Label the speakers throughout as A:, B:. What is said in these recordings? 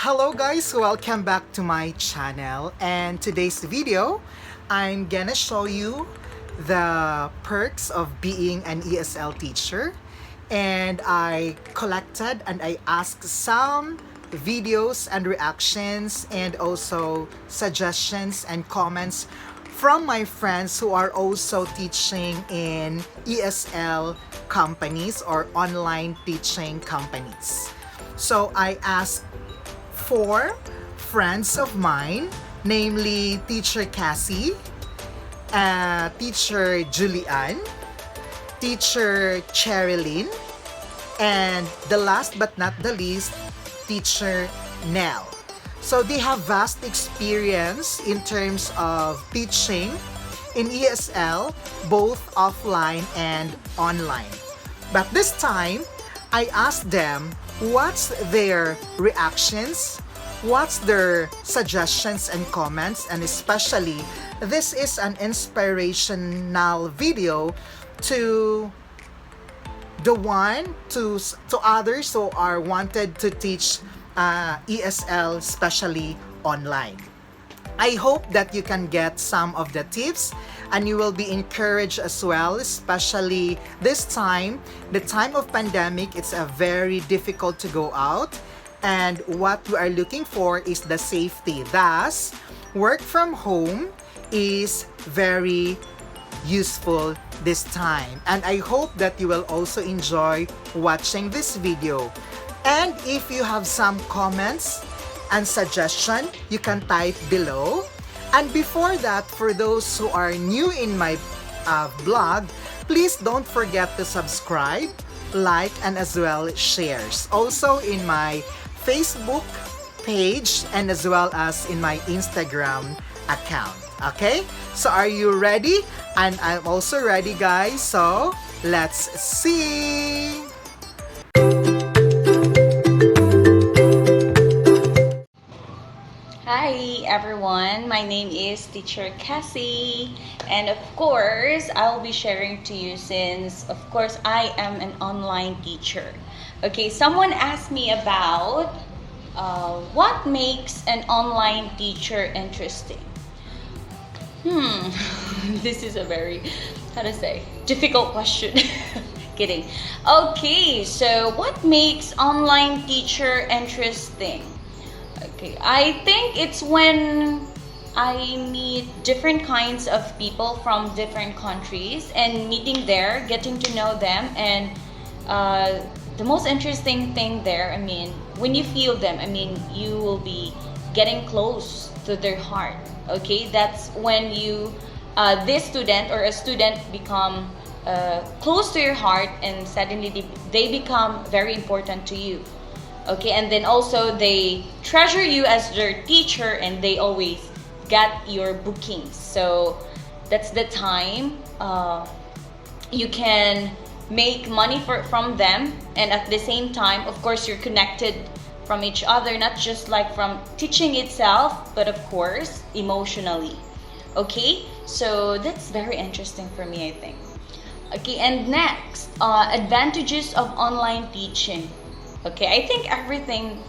A: Hello guys, welcome back to my channel, and today's video I'm gonna show you the perks of being an ESL teacher. And I collected and I asked some videos and reactions and also suggestions and comments from my friends who are also teaching in ESL companies or online teaching companies. So I asked four friends of mine, namely Teacher Cassie, Teacher Julian, Teacher Cherilyn, and the last but not the least, Teacher Nell. So they have vast experience in terms of teaching in ESL, both offline and online. But this time, I asked them what's their reactions, what's their suggestions and comments, and especially this is an inspirational video to to others who are wanted to teach ESL, especially online. I hope that you can get some of the tips and you will be encouraged as well, especially this time, the time of pandemic. It's a very difficult to go out, and what we are looking for is the safety. Thus, work from home is very useful this time, and I hope that you will also enjoy watching this video. And if you have some comments and suggestion, you can type below. And before that, for those who are new in my blog, please don't forget to subscribe, like, and as well shares. Also in my Facebook page and as well as in my Instagram account. Okay? So are you ready? And I'm also ready, guys. So let's see.
B: Hi everyone, my name is Teacher Cassie, and of course I'll be sharing to you since of course I am an online teacher. Okay, someone asked me about what makes an online teacher interesting. This is a very, how to say, difficult question. Kidding. Okay, so what makes online teacher interesting? Okay, I think it's when I meet different kinds of people from different countries and meeting there, getting to know them, and the most interesting thing there, I mean, when you feel them, I mean, you will be getting close to their heart. Okay, that's when you, this student or a student become close to your heart, and suddenly they become very important to you. Okay, and then also they treasure you as their teacher and they always get your bookings. So that's the time you can make money from them, and at the same time, of course, you're connected from each other, not just like from teaching itself, but of course, emotionally. Okay, so that's very interesting for me, I think. Okay, and next, advantages of online teaching. Okay, I think everything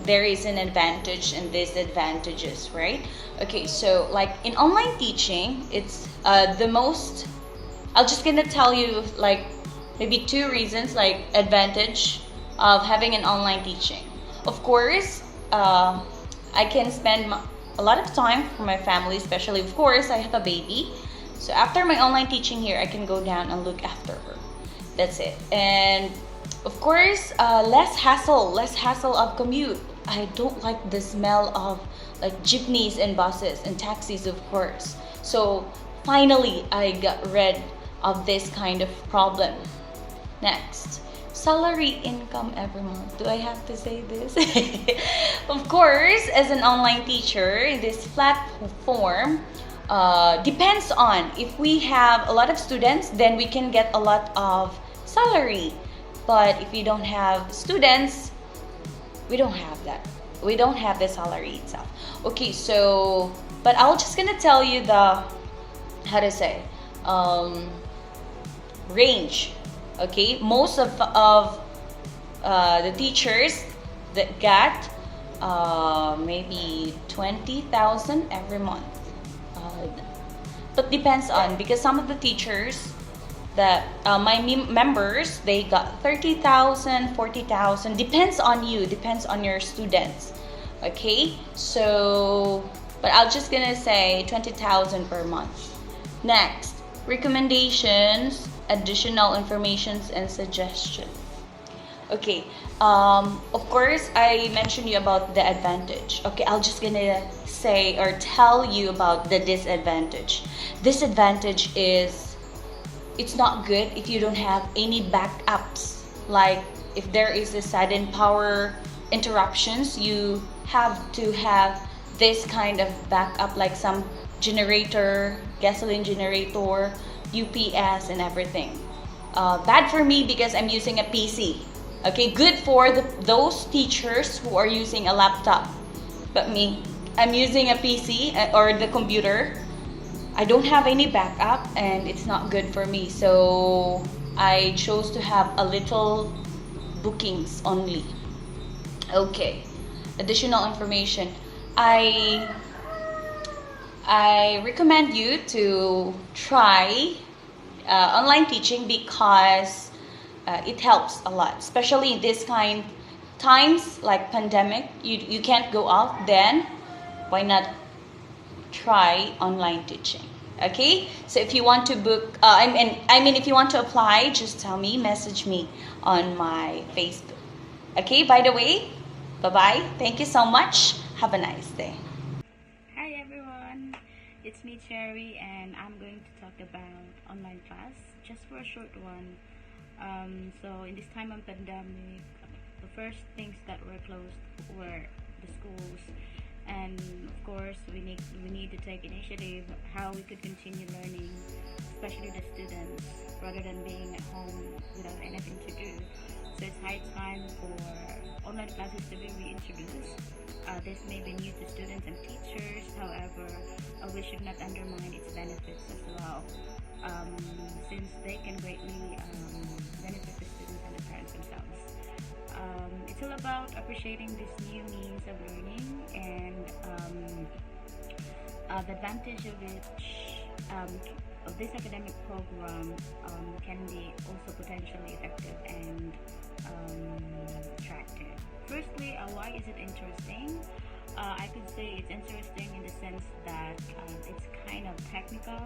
B: there is an advantage and disadvantages, right? Okay, so like in online teaching, it's the most, I'll just gonna tell you like maybe two reasons, like advantage of having an online teaching. Of course, I can spend a lot of time for my family, especially of course I have a baby. So after my online teaching here, I can go down and look after her. That's it. And of course, less hassle of commute. I don't like the smell of like jeepneys and buses and taxis, of course. So finally, I got rid of this kind of problem. Next, salary income every month. Do I have to say this? Of course, as an online teacher, this platform depends on if we have a lot of students, then we can get a lot of salary. But if you don't have students, we don't have that. We don't have the salary itself. Okay, so, but I'll just gonna tell you the, how to say, range. Okay, most of the teachers that get maybe 20,000 every month. Uh, but depends on, because some of the teachers that my members, they got 30,000, 40,000. Depends on you, depends on your students. Okay, so but I'm just gonna say 20,000 per month. Next, recommendations, additional informations and suggestions. Okay, of course I mentioned you about the advantage. Okay, I'll just gonna say or tell you about the disadvantage. Disadvantage is it's not good if you don't have any backups. Like if there is a sudden power interruptions, you have to have this kind of backup, like some generator, gasoline generator, UPS, and everything. Bad for me because I'm using a PC. Okay, good for those teachers who are using a laptop. But me, I'm using a PC or the computer. I don't have any backup and it's not good for me. So I chose to have a little bookings only. Okay, additional information. I recommend you to try online teaching because it helps a lot, especially in this kind times like pandemic. You can't go out, then why not try online teaching? Okay, so if you want to book, I mean, if you want to apply, just tell me, message me on my Facebook. Okay, by the way, bye bye. Thank you so much. Have a nice day.
C: Hi everyone, it's me Cherry and I'm going to talk about online class just for a short one. So in this time of pandemic, the first things that were closed were the schools, and of course we need to take initiative how we could continue learning, especially the students, rather than being at home without anything to do. So it's high time for online classes to be reintroduced. This may be new to students and teachers, however, we should not undermine its benefits as well, since they can greatly benefit the students and the parents themselves. It's all about appreciating this new means of learning and the advantage of this academic program can be also potentially effective and attractive. Firstly, why is it interesting? I could say it's interesting in the sense that it's kind of technical,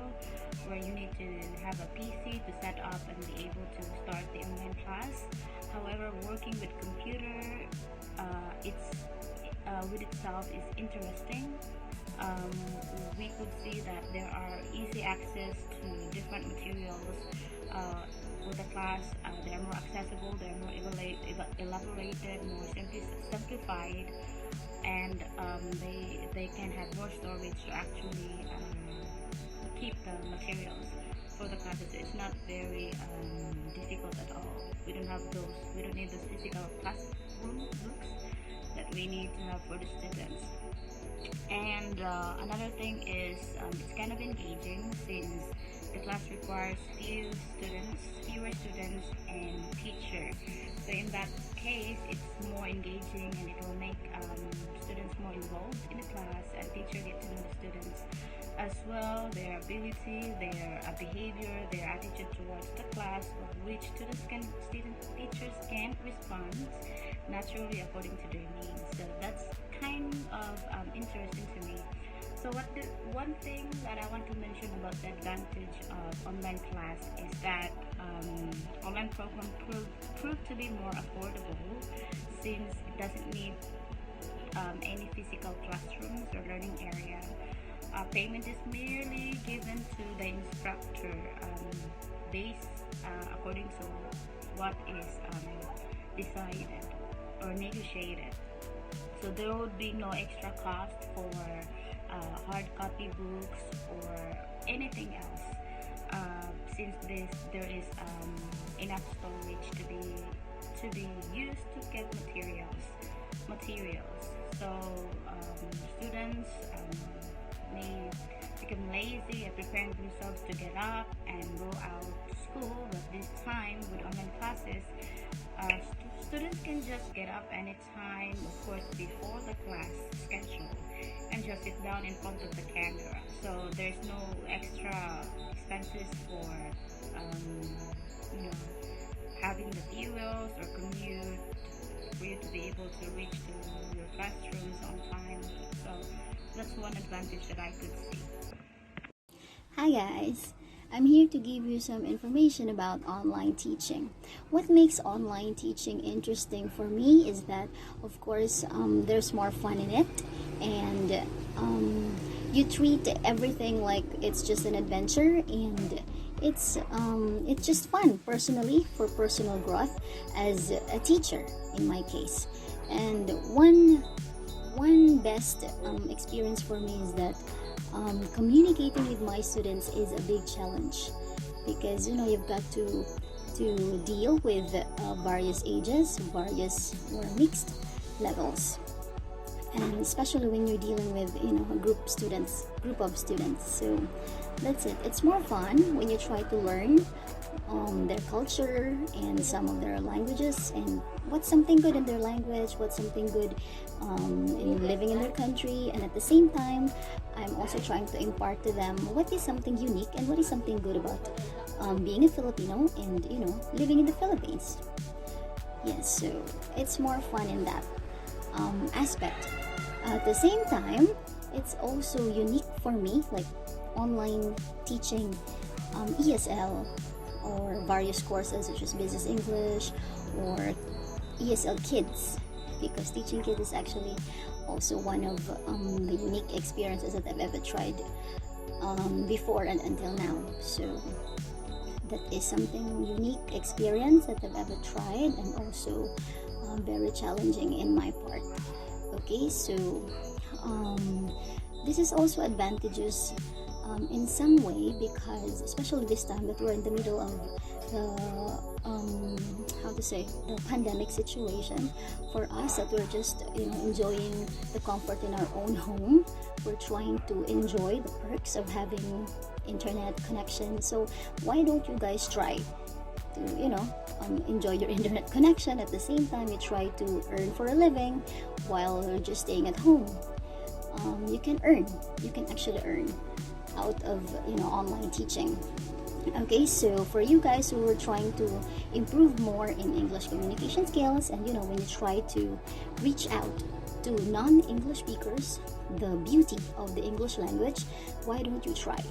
C: where you need to have a PC to set up and be able to start the online class. However, working with computer, with itself is interesting. We could see that there are easy access to different materials with the class. They are more accessible, they are more elaborated, more simplified, and they can have more storage to actually keep the materials for the classes. It's not very difficult at all. We don't need those physical classroom books that we need to have for the students. And another thing is it's kind of engaging, since the class requires fewer students and teacher. So in that case, it's more engaging and it will make students more involved in the class, and teacher get to know the students as well, their ability, their behavior, their attitude towards the class, of which teachers can respond naturally according to their needs. So that's kind of interesting to me. So one thing that I want to mention about the advantage of online class is that online program proved to be more affordable, since it doesn't need any physical classrooms or learning area. Payment is merely given to the instructor based according to what is decided or negotiated. So there would be no extra cost for hard copy books or anything else, since there is enough storage to be used to get materials. So students may become lazy at preparing themselves to get up and go out to school. But this time with online classes, students can just get up anytime, of course, before the class schedule, and just sit down in front of the camera. So there's no extra expenses for, you know, having the fuels or commute for you to be able to reach to your classrooms on time. So that's one advantage that I could see.
D: Hi guys, I'm here to give you some information about online teaching. What makes online teaching interesting for me is that, of course, there's more fun in it, and you treat everything like it's just an adventure, and it's just fun personally for personal growth as a teacher in my case. And one best experience for me is that communicating with my students is a big challenge, because you've got to deal with various ages, various or mixed levels, and especially when you're dealing with a group of students. So that's it. It's more fun when you try to learn their culture and some of their languages, and what's something good in their language, what's something good in living in their country, and at the same time I'm also trying to impart to them what is something unique and what is something good about being a Filipino and living in the Philippines. Yes, so it's more fun in that aspect. At the same time, it's also unique for me, like online teaching ESL or various courses such as Business English or ESL Kids, because teaching kids is actually also one of the unique experiences that I've ever tried before and until now. So that is something unique experience that I've ever tried, and also very challenging in my part. Okay, so this is also advantageous in some way, because especially this time that we're in the middle of the pandemic situation, for us that we're just enjoying the comfort in our own home, we're trying to enjoy the perks of having internet connection. So why don't you guys try to enjoy your internet connection, at the same time you try to earn for a living while you're just staying at home. You can actually earn out of online teaching. Okay, so for you guys who are trying to improve more in English communication skills, and when you try to reach out to non-English speakers the beauty of the English language, why don't you try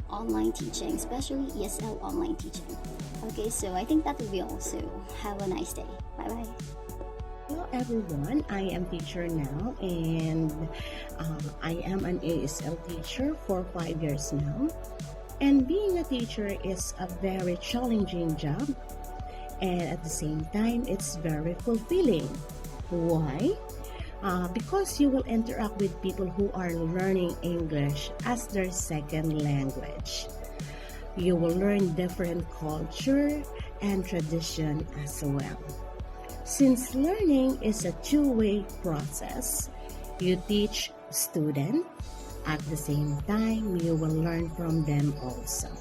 D: online teaching, especially ESL online teaching? Okay, so I think that will be all. So have a nice day. Bye bye.
E: Hello everyone, I am teacher now, and I am an ASL teacher for 5 years now. And being a teacher is a very challenging job, and at the same time it's very fulfilling. Why? Because you will interact with people who are learning English as their second language. You will learn different culture and tradition as well. Since learning is a two-way process, you teach students, at the same time you will learn from them also.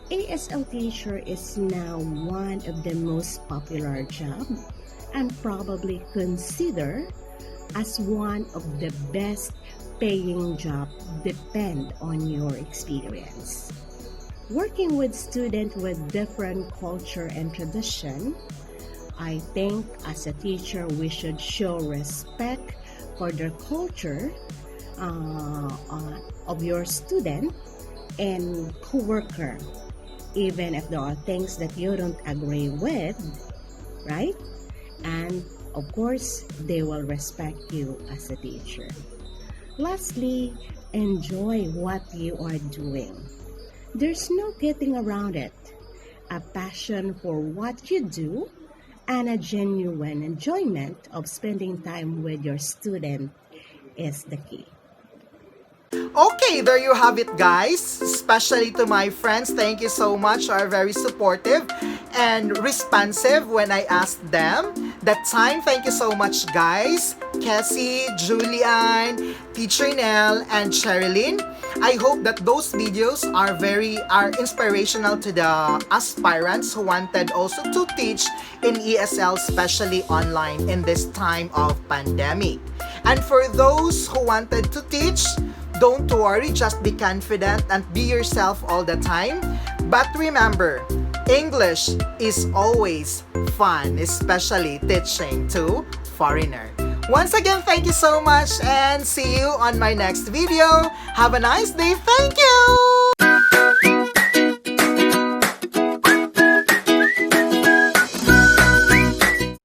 E: ASL teacher is now one of the most popular jobs, and probably considered as one of the best paying job, depend on your experience. Working with students with different culture and tradition, I think as a teacher we should show respect for their culture of your student and co-worker, even if there are things that you don't agree with, right? And of course they will respect you as a teacher. Lastly, enjoy what you are doing. There's no getting around it. A passion for what you do and a genuine enjoyment of spending time with your student is the key.
A: Okay, there you have it, guys. Especially to my friends, thank you so much. Are very supportive and responsive when I asked them that time. Thank you so much, guys. Cassie, Julian, Teacher Nell, and Cherilyn. I hope that those videos are inspirational to the aspirants who wanted also to teach in ESL, especially online in this time of pandemic. And for those who wanted to teach, don't worry, just be confident and be yourself all the time. But remember, English is always fun, especially teaching to foreigner. Once again, thank you so much and see you on my next video. Have a nice day. Thank you!